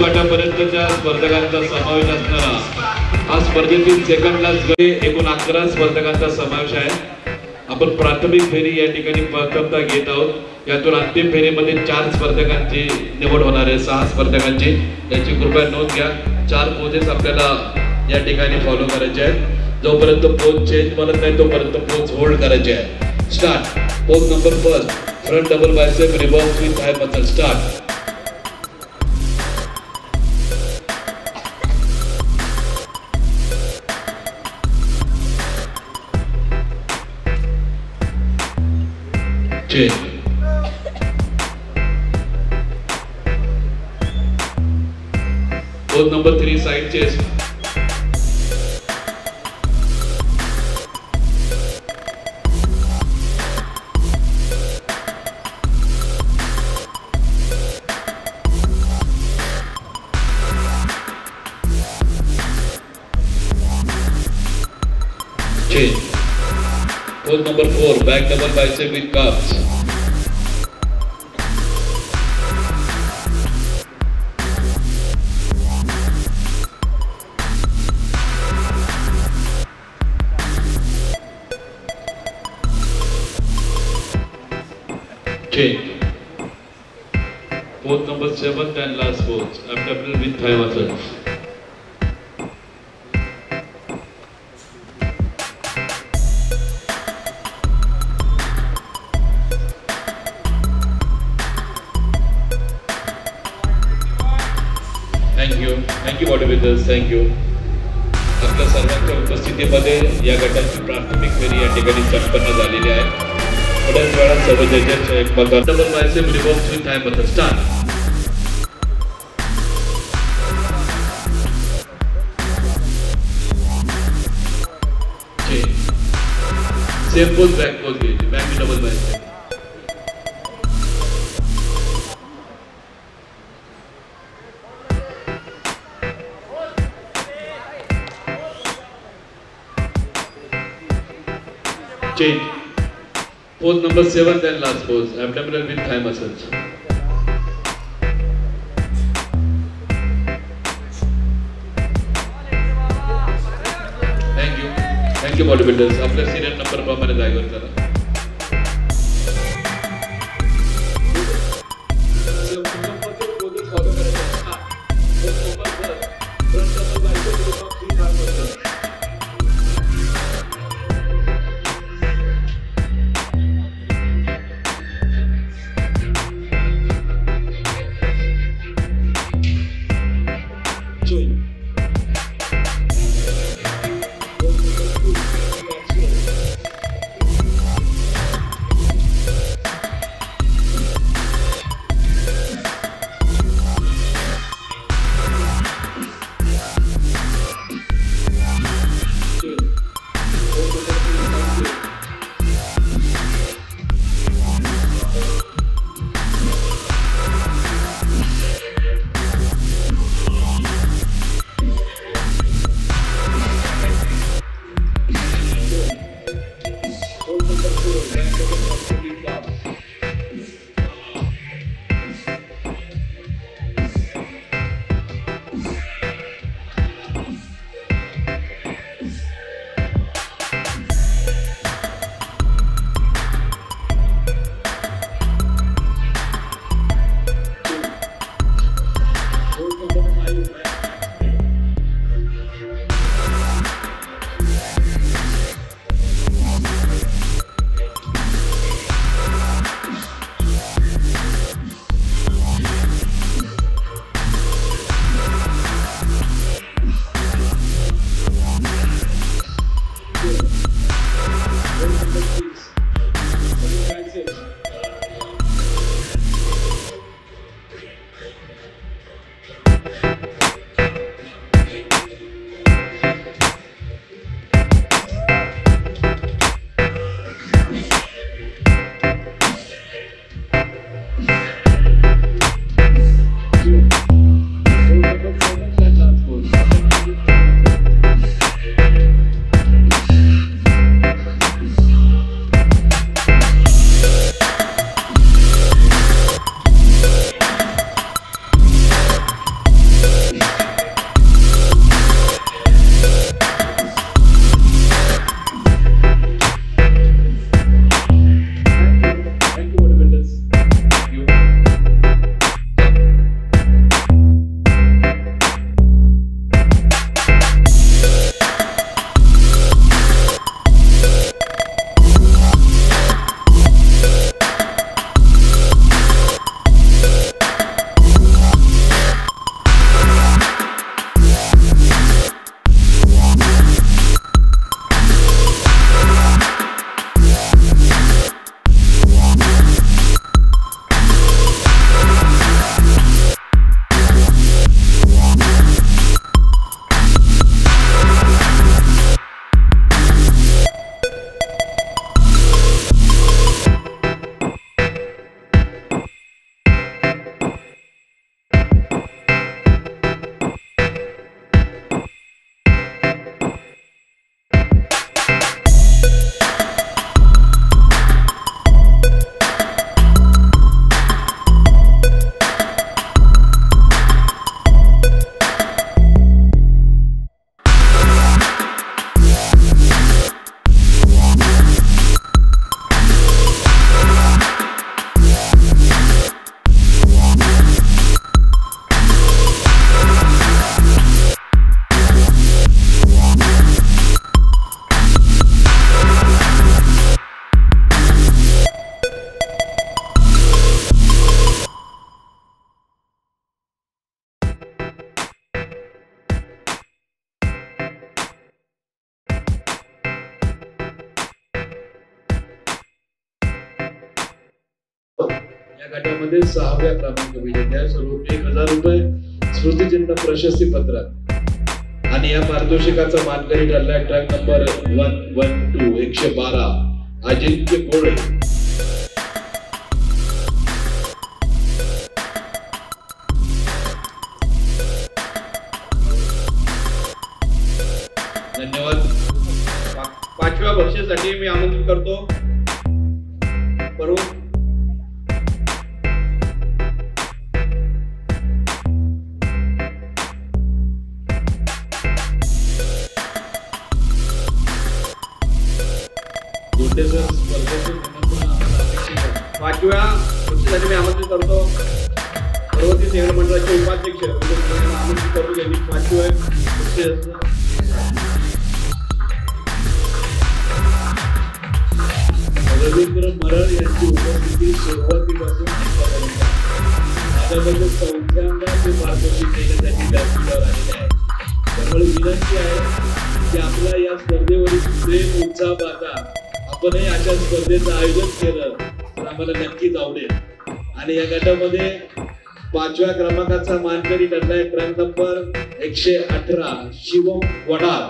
गटापर्यंतच्या स्पर्धकांचा समावेश असणारा हा स्पर्धेतील सेकंड क्लास गट एकूण 11 स्पर्धकांचा समावेश आहे. आपण प्राथमिक फेरी या ठिकाणी प्रथमतः घेत आहोत. यातून अंतिम फेरीमध्ये 4 स्पर्धकांची निवड होणार आहे, 6 स्पर्धकांची. याची कृपया नोंद घ्या. 4 पोजेस आपल्याला या ठिकाणी फॉलो करायचे आहेत. जोपर्यंत पोज चेंज बनत नाही तोपर्यंत पोज होल्ड करायचे आहे. Start. Pose number 1, front double bicep रिबॉक्स with thigh muscle. Start. Change. Pose number 3, side chest. Change. Pose number 4, back double bicep with calves. Change. Pose number 7th and last pose, abdominal with thigh muscles. Thank you bodybuilders, thank you. आपल्या सर्वांच्या उपस्थितीमध्ये या गटाची प्राथमिक फेरी या ठिकाणी संपन्न झालेली आहे. थोड्याच वेळात सर्व जजेसच्या एक बघा. डबल बायसेप रिबॉक्स with thigh muscle. Start. Same pose, back pose घ्यायची. Back double bicep. Change. Pose number 7th and last pose, abdominal with thigh muscles. Thank you bodybuilders. आपल्या सिरियल नंबर प्रमाणे जागेवर चला. या गटामध्ये 6व्या क्रमांक विजेत्या स्वरूप 1000 रुपये स्मृतिचिन्ह प्रशस्ती पत्र आणि या पारितोषिकाचा मानकरी ठरला ट्रक नंबर 112 112 अजिंक्य कोळे. धन्यवाद. 5व्या बक्षिसासाठी मी आमंत्रित करतो परवा पाचव्या बक्षिसासाठी मी आमंत्रित करतो पर्वती सेवा मंडळाचे उपाध्यक्ष आमंत्रित करतो यांनी 5व्या बक्षीस रवींद्र मरळ यांची उपस्थिती सुरुवातीपासून माझ्याबद्दल 4थ्यांदा ते पारितोषिक देण्यासाठी व्यासपीठावर आलेले आहे. त्यामुळे विनंती आहे की आपला या स्पर्धेवरील प्रेम उत्साह पाहता आपणही अशा स्पर्धेचं आयोजन केलं तर आम्हाला नक्कीच आवडेल. आणि या गटामध्ये 5व्या क्रमांकाचा मानकरी ठरलाय ट्रक नंबर 118 शिवम वडाळ.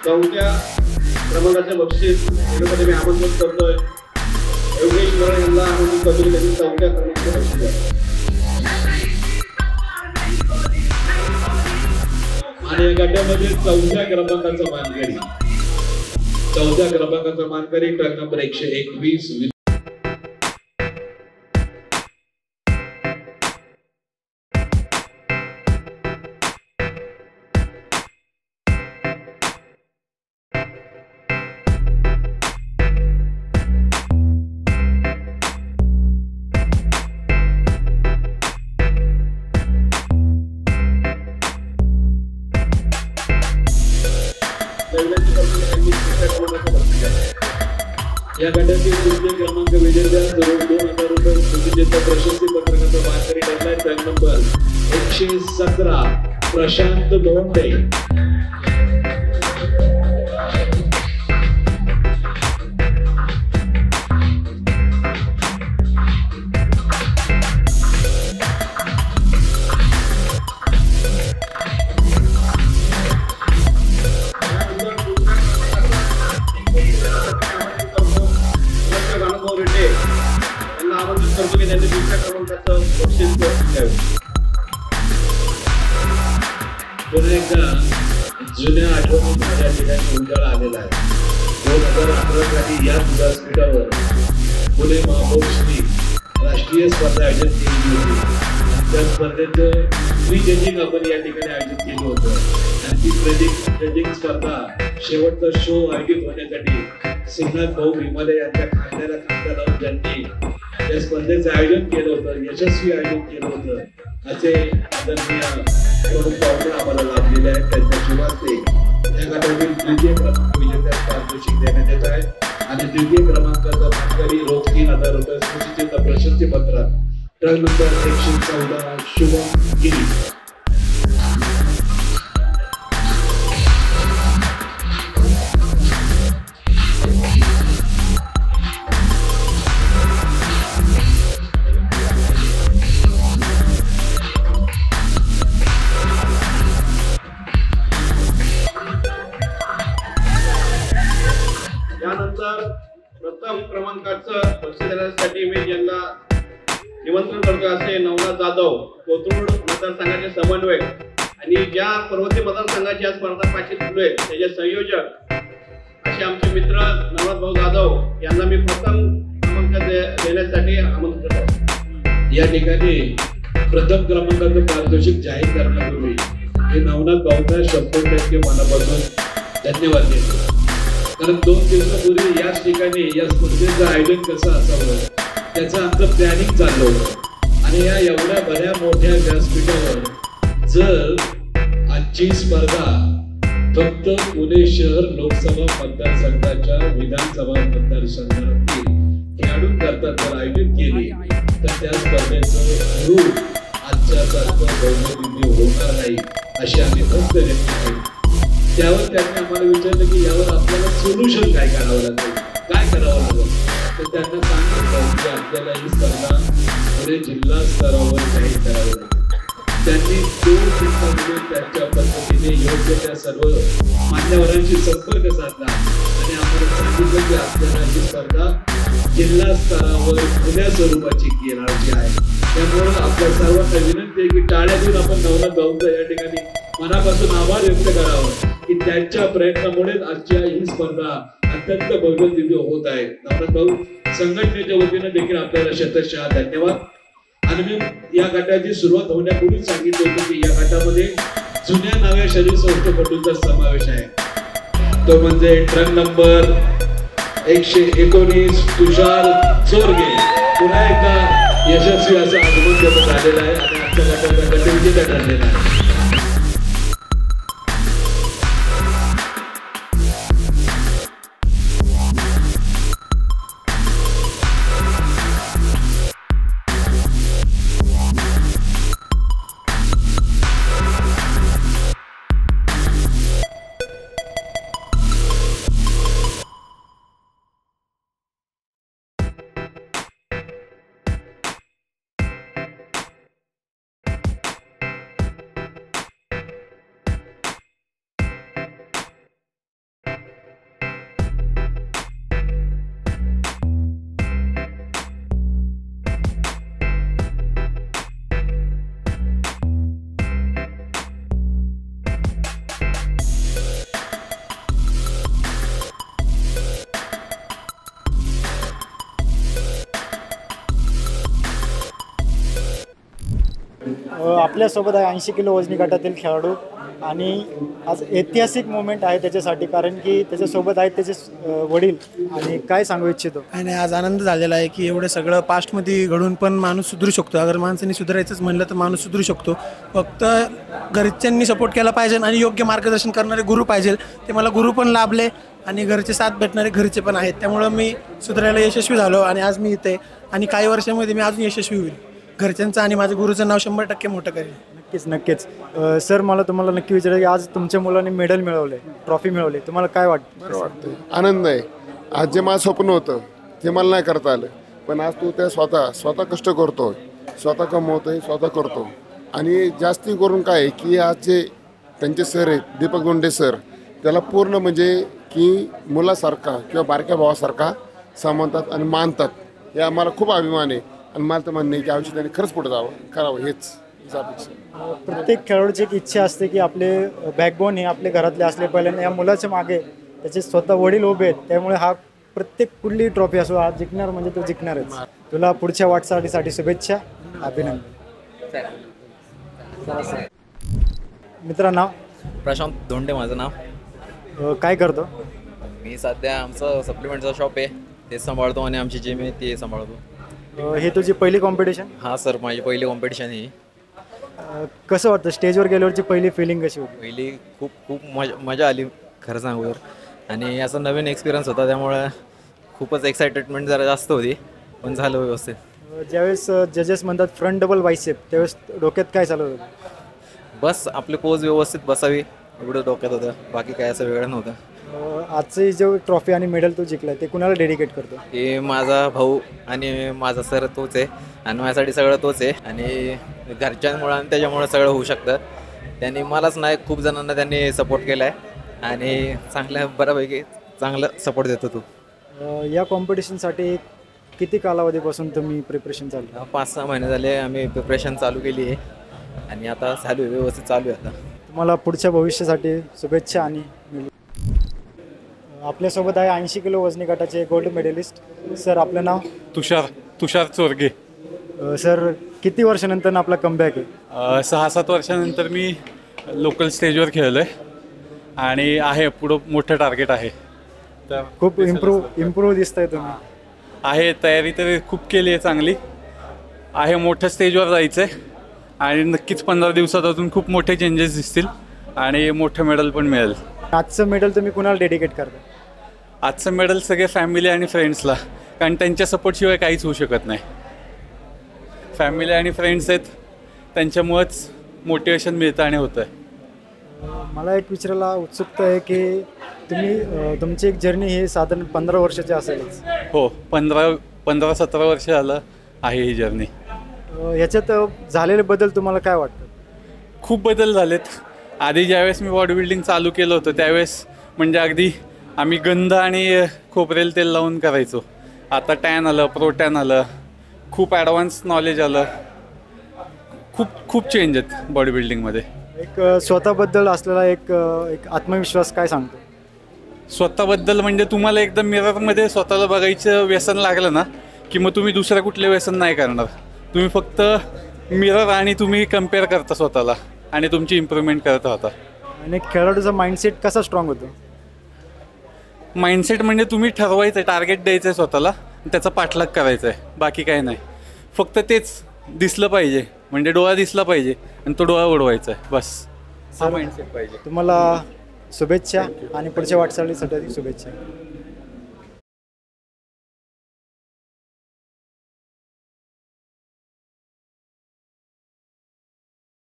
चौथ्या क्रमांकाचे बक्षीस देण्यासाठी मी आमंत्रित करतोय योगेश मरळ यांना आमंत्रित करतो. त्यांनी 4थ्या क्रमांकाचे बक्षीस आणि या गटामध्ये 4थ्या क्रमांकाचा मानकरी ट्रक नंबर 121 या गटातील 3 क्रमांक विजेत्या जवळ 2000 रुपये स्मृतिचिन्ह प्रशस्ती पत्रकाचा मानकरी ठरलाय ट्रक नंबर 117 प्रशांत दोंडे. करतो की त्यांनी 200 क्रमांकाचं बक्षीस द्यावे. पुन्हा एकदा जुन्या आठवणी माझ्या ठिकाणी उजाळा आलेला आहे. 2018 साली याच व्यासपीठावर पुणे महापौरश्री राष्ट्रीय स्पर्धा आयोजित केली होती. त्या स्पर्धेचं फ्री जजिंग आपण या ठिकाणी आयोजित केलं होतं आणि ती जजिंग स्पर्धा शेवटचा शो आयोजित होण्यासाठी सिंहनाथ भाऊ भीमाले यांच्या खांद्याला खांदा लावून त्यांनी या स्पर्धेचं आयोजन केलं होतं, यशस्वी आयोजन केलं होतं असे आदरणीय प्रमुख पाहुणे आम्हाला लाभलेले आहेत. त्यांच्या शुभास्ते या गटातील 3य क्रमांक विजेत्यास पारितोषिक देण्यात येत आहे आणि 3य क्रमांकाचा मानकरी रोख 3000 रुपये स्मृतिचिन्ह प्रशस्ती पत्र ट्रक नंबर 114 शुभम गिरी. प्रथम क्रमांकाचं बक्षीस देण्यासाठी मी ज्यांना निमंत्रण करतो असे नवनाथ जाधव कोथरूड मतदारसंघाचे समन्वयक आणि ज्या पर्वती मतदारसंघाची आज स्पर्धा पाचशे सुरू आहे त्याचे संयोजक असे आमचे मित्र नवनाथ भाऊ जाधव यांना मी प्रथम क्रमांक देण्यासाठी आमंत्रित करतो. या ठिकाणी प्रथम क्रमांकाचं पारितोषिक जाहीर करण्यापूर्वी हे नवनाथ भाऊंना 100% मनापासून धन्यवाद देतो. कारण 2 दिवसापूर्वी याच ठिकाणी या स्पर्धेचं आयोजन कसं असावं त्याचं आमचं प्लॅनिंग चाललं होतं आणि या एवढ्या बऱ्या मोठ्या व्यासपीठावर जर आजची स्पर्धा फक्त पुणे शहर लोकसभा मतदारसंघाच्या विधानसभा मतदारसंघातील खेळाडूंकरता जर आयोजित केली तर त्या स्पर्धेचं रूप आजच्या सारखं भव्य होणार नाही अशी आम्ही खंत व्यक्त केली. त्यावर त्यांनी आम्हाला विचारलं की यावर आपल्याला सोल्युशन काय काढावं लागेल, काय करावं लागेल. तर त्यांना सांगितलं की आपल्याला ही स्पर्धा पुणे जिल्हा स्तरावर जाहीर करावी लागेल. त्यांनी 2 दिवसांमध्ये त्यांच्या पद्धतीने योग्य त्या सर्व मान्यवरांशी संपर्क साधला आणि आम्हाला सांगितलं की आपल्याला ही स्पर्धा जिल्हा स्तरावर खुल्या स्वरूपाची केली आहे. त्यामुळे आपल्या सर्वांना विनंती आहे की टाळ्या देऊन आपण नवनाथ भाऊंचा या ठिकाणी मनापासून आभार व्यक्त करावा की त्यांच्या प्रयत्नामुळेच आजच्या ही स्पर्धा अत्यंत भव्य दिव्य होत आहे. नवनाथ भाऊ संघटनेच्या वतीने देखील आपल्याला शतशः धन्यवाद. आणि मी या गटाची सुरुवात होण्यापूर्वीच सांगितलं होतं की या गटामध्ये जुन्या नव्या शरीर संस्थेपटूंचा समावेश आहे. तो म्हणजे ट्रक नंबर 119 तुषार चोरगे पुन्हा एकदा यशस्वी असं आगमन करत झालेलं आहे आणि आजच्या गटाचा गटविजेता ठरलेला आहे. आपल्यासोबत आहे 80 किलो वजनी गटातील खेळाडू आणि आज ऐतिहासिक मोमेंट आहे त्याच्यासाठी, कारण की त्याच्यासोबत आहेत त्याचे वडील. आणि काय सांगू इच्छितो? आणि आज आनंद झालेला आहे की एवढं सगळं पास्टमध्ये घडून पण माणूस सुधरू शकतो. अगर माणसांनी सुधारायचंच म्हणलं तर माणूस सुधरू शकतो. फक्त घरच्यांनी सपोर्ट केला पाहिजे आणि योग्य मार्गदर्शन करणारे गुरु पाहिजे. ते मला गुरु पण लाभले आणि घरचे साथ भेटणारे घरचे पण आहेत. त्यामुळं मी सुधारायला यशस्वी झालो आणि आज मी इथे आणि काही वर्षामध्ये मी अजून यशस्वी होईल. घरच्यांचं आणि माझ्या गुरुचं नाव 100% मोठं करेल. नक्कीच नक्कीच. सर, मला तुम्हाला नक्की विचारायचं की आज तुमच्या मुलांनी मेडल मिळवले, ट्रॉफी मिळवली, तुम्हाला काय वाटतं? आनंद आहे. आज जे माझं स्वप्न होतं ते मला नाही करता आलं, पण आज तू त्या स्वतः कष्ट करतोय, स्वतः कमवतोय, स्वतः करतो. आणि जास्ती करून काय की आज जे त्यांचे सर आहेत दीपक गोंडे सर, त्याला पूर्ण म्हणजे की मुलासारखा किंवा बारक्या भावासारखा समजतात आणि मानतात. हे आम्हाला खूप अभिमान आहे आणि मला तर म्हणणे की आयुष्यात त्यांनी खरंच पुढे जावं करावं हेच अपेक्षा. प्रत्येक खेळाडूची एक इच्छा असते की आपले बॅकबोन हे आपले घरातले असले पाहिजे. या मुलाच्या मागे त्याचे स्वतः वडील उभे आहेत, त्यामुळे हा प्रत्येक कुठलीही ट्रॉफी असो हा जिंकणार म्हणजे तो जिंकणारच. तुला पुढच्या वाटचालीसाठी शुभेच्छा, अभिनंदन. मित्रांनो, प्रशांत धोंडे माझं नाव. काय करतो? मी सध्या आमचं सप्लिमेंटचं शॉप आहे ते सांभाळतो आणि आमची जिम आहे ते सांभाळतो. हे तुझी पहिली कॉम्पिटिशन? हां सर, माझी पहिली कॉम्पिटिशन ही. कसं वाटतं स्टेजवर गेल्यावरची पहिली फिलिंग कशी होती? पहिली खूप मजा आली खरं सांगू तर. आणि असा नवीन एक्सपिरियन्स होता त्यामुळं खूपच एक्साइटेडमेंट जरा जास्त होती, पण झालं व्यवस्थित. ज्यावेळेस जजेस म्हणतात फ्रंट डबल बायसेप, त्यावेळेस डोक्यात काय चालू होतं? बस आपली पोज व्यवस्थित बसावी एवढं डोक्यात होतं, बाकी काय असं वेगळं नव्हतं. आजची जो ट्रॉफी आणि मेडल तू जिंकला ते कुणाला डेडिकेट करतो? हे माझा भाऊ आणि माझा सर तोच आहे आणि माझ्यासाठी सगळं तोच आहे. आणि घरच्यांमुळं आणि त्याच्यामुळं सगळं होऊ शकतं. त्यांनी मलाच नाही खूप जणांना त्यांनी सपोर्ट केला आहे आणि बऱ्यापैकी चांगलं सपोर्ट देतो तू. या कॉम्पिटिशनसाठी किती कालावधीपासून तुम्ही प्रिपरेशन चालू? 5-6 महिने झाले आम्ही प्रिपरेशन चालू केली आहे आणि आता चालू आहे, व्यवस्थित चालू आहे. आता तुम्हाला पुढच्या भविष्यासाठी शुभेच्छा. आणि आपल्यासोबत आहे 80 किलो वजनी गटाचे गोल्ड मेडलिस्ट. सर, आपलं नाव? तुषार चोरगे. सर, किती वर्षानंतर आपला कमबॅक आहे? 6-7 वर्षानंतर मी लोकल स्टेजवर खेळलो आहे आणि पुढं मोठं टार्गेट आहे. तर खूप इम्प्रूव्ह दिसतंय तुम्ही. आहे तयारी तर खूप केली आहे, चांगली आहे. मोठ्या स्टेजवर जायचं आहे आणि नक्कीच 15 दिवसात अजून खूप मोठे चेंजेस दिसतील आणि मोठं मेडल पण मिळेल. आजचं मेडल तुम्ही कुणाला डेडिकेट करता? आजचं मेडल सगळे फॅमिली आणि फ्रेंड्सला, कारण त्यांच्या सपोर्टशिवाय काहीच होऊ शकत नाही. फॅमिली आणि फ्रेंड्स आहेत, त्यांच्यामुळंच मोटिवेशन मिळतं आणि होतं आहे. मला एक विचारायला उत्सुकता आहे की तुमची एक जर्नी ही साधारण 15 वर्षाची असेलच. हो, 15-17 वर्ष झालं आहे ही जर्नी. ह्याच्यात झालेले बदल तुम्हाला काय वाटतं? खूप बदल झालेत. आधी ज्यावेळेस मी बॉडी बिल्डिंग चालू केलं होतं त्यावेळेस म्हणजे अगदी आम्ही गंध आणि खोबरेल तेल लावून करायचो. आता टॅन आलं, प्रोटॅन आलं, खूप ॲडव्हान्स नॉलेज आलं. खूप चेंज आहेत बॉडी बिल्डिंगमध्ये. एक स्वतःबद्दल असलेला एक आत्मविश्वास काय सांगतो? स्वतःबद्दल म्हणजे तुम्हाला एकदम मिररमध्ये स्वतःला बघायचं व्यसन लागलं ना की मग तुम्ही दुसऱ्या कुठले व्यसन नाही करणार. तुम्ही फक्त मिरर आणि तुम्ही कम्पेअर करता स्वतःला आणि तुमची इम्प्रूव्हमेंट करत राहता. आणि खेळाडूचा माइंडसेट कसा स्ट्रॉंग होतो? माइंडसेट म्हणजे तुम्ही ठरवायचं आहे, टार्गेट द्यायचं आहे स्वतःला, त्याचा पाठलाग करायचा आहे, बाकी काय नाही. फक्त तेच दिसलं पाहिजे, म्हणजे डोळा दिसला पाहिजे आणि तो डोळा उडवायचा आहे, बस. हा माइंडसेट पाहिजे. तुम्हाला शुभेच्छा आणि पुढच्या वाटचालीसाठी शुभेच्छा.